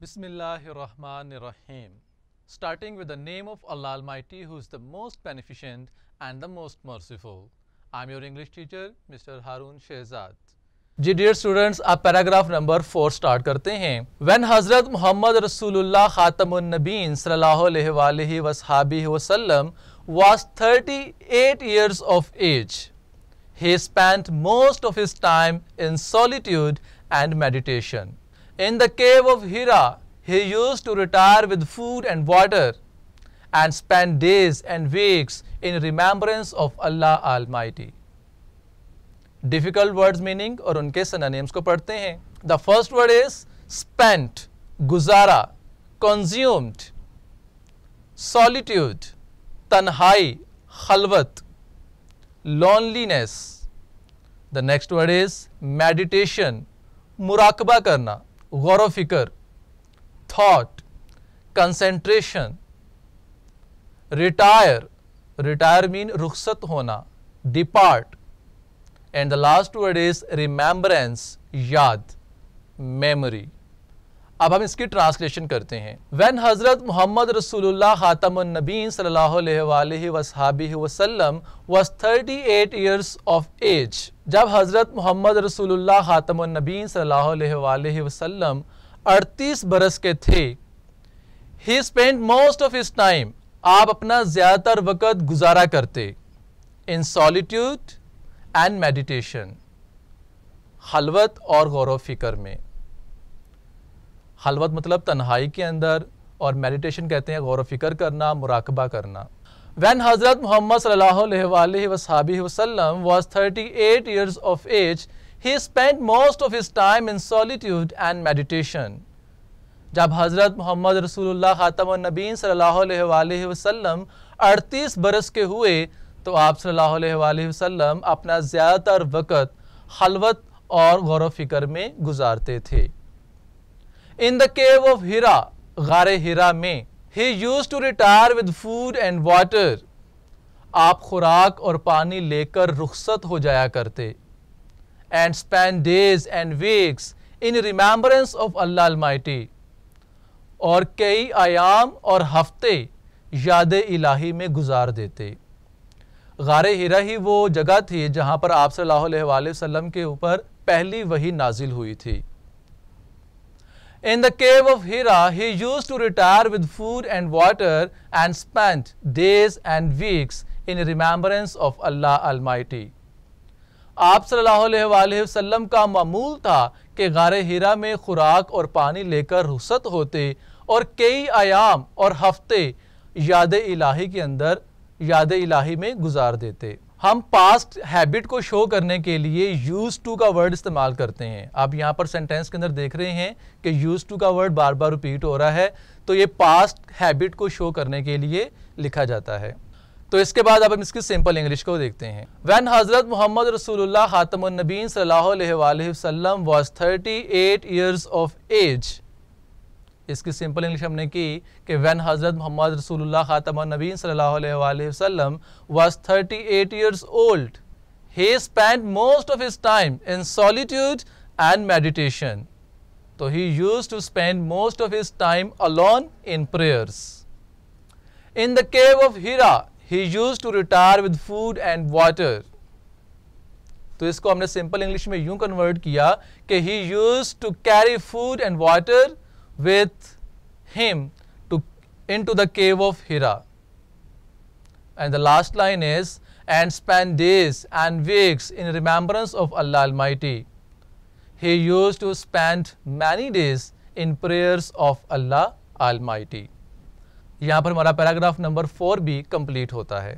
Bismillahirrahmanirrahim. Starting with the name of Allah Almighty, who is the most beneficent and the most merciful. I am your English teacher, Mr. Haroon Shahzad. Ji dear students, आप paragraph number 4 start करते हैं। When हजरत मोहम्मद रसूलुल्लाह खातमुन नबीन सल्लल्लाहु अलैहि वसल्लम was 38 years of age. He spent most of his time in solitude and meditation. In the cave of Hira, he used to retire with food and water and spend days and weeks in remembrance of Allah Almighty. Difficult words meaning और उनके synonyms को पढ़ते हैं। The first word is spent, गुजारा, consumed, solitude, तन्हाई, खलवत, loneliness. The next word is meditation, मुराकबा करना, गौर फिक्र, thought, concentration, retire, retire mean रुखसत होना, depart, and the last word is remembrance, याद, memory. अब हम इसकी ट्रांसलेशन करते हैं। When हजरत मोहम्मद रसूलुल्लाह खातमुन नबीन सल्लल्लाहु अलैहि वसल्लम was 38 years of age, जब हजरत मोहम्मद रसूलुल्लाह खातमुन नबीन सल्लल्लाहु अलैहि वसल्लम 38 बरस के थे, he spent most of his time, आप अपना ज़्यादातर वक़्त गुजारा करते, in solitude and meditation, खलवत और गौर फिक्र में। खलवत मतलब तन्हाई के अंदर, और मेडिटेशन कहते हैं गौर फिक्र करना, मुराकबा करना। When हजरत मोहम्मद सल्लल्लाहु अलैहि वसल्लम was 38 years of age, he spent most of his time in solitude and meditation. जब हजरत मोहम्मद रसूलुल्लाह खातमुन नबीन सल्लल्लाहु अलैहि वसल्लम 38 बरस के हुए, तो आप सल्लल्लाहु अलैहि वसल्लम अपना ज़्यादातर वक़्त खलवत और गौर फिक्र में गुजारते थे। In the cave of Hira, गारे हिरा में, he used to retire with food and water, आप खुराक और पानी लेकर रुखसत हो जाया करते, and spend days and weeks in remembrance of Allah Almighty, और कई आयाम और हफ्ते याद इलाही में गुजार देते। गारे हिरा ही वो जगह थी जहाँ पर आप सल्लल्लाहु अलैहि वसल्लम के ऊपर पहली वही नाजिल हुई थी। In the cave of Hira, he used to retire with food and water and spent days and weeks in remembrance of Allah Almighty. आप सल्लल्लाहु अलैहि वसल्लम का मामूल था कि गारे हिरा में खुराक और पानी लेकर रुखसत होते और कई आयाम और हफ्ते याद इलाही के अंदर, याद इलाही में गुजार देते। हम पास्ट हैबिट को शो करने के लिए यूज टू का वर्ड इस्तेमाल करते हैं। आप यहाँ पर सेंटेंस के अंदर देख रहे हैं कि यूज टू का वर्ड बार बार रिपीट हो रहा है, तो ये पास्ट हैबिट को शो करने के लिए लिखा जाता है। तो इसके बाद अब हम इसकी सिंपल इंग्लिश को देखते हैं। व्हेन हजरत मोहम्मद रसूलुल्लाह खातमुन नबीन सल्लल्लाहु अलैहि वसल्लम वाज 38 इयर्स ऑफ एज, इसकी सिंपल इंग्लिश हमने की कि व्हेन हजरत मोहम्मद रसूलुल्लाह खातमुन नबीन सल्लल्लाहु अलैहि वसल्लम was 38 years old, he spent most of his time in solitude and meditation. So he used to spend most of his time alone in prayers. In the cave of Hira, he used to retire with food and water. तो इसको हमने simple English में यूं convert किया कि he used to carry food and water with him into the cave of Hira. And the last line is, and spend days and weeks in remembrance of Allah Almighty. He used to spend many days in prayers of Allah Almighty. यहाँ पर हमारा paragraph number 4 भी complete होता है।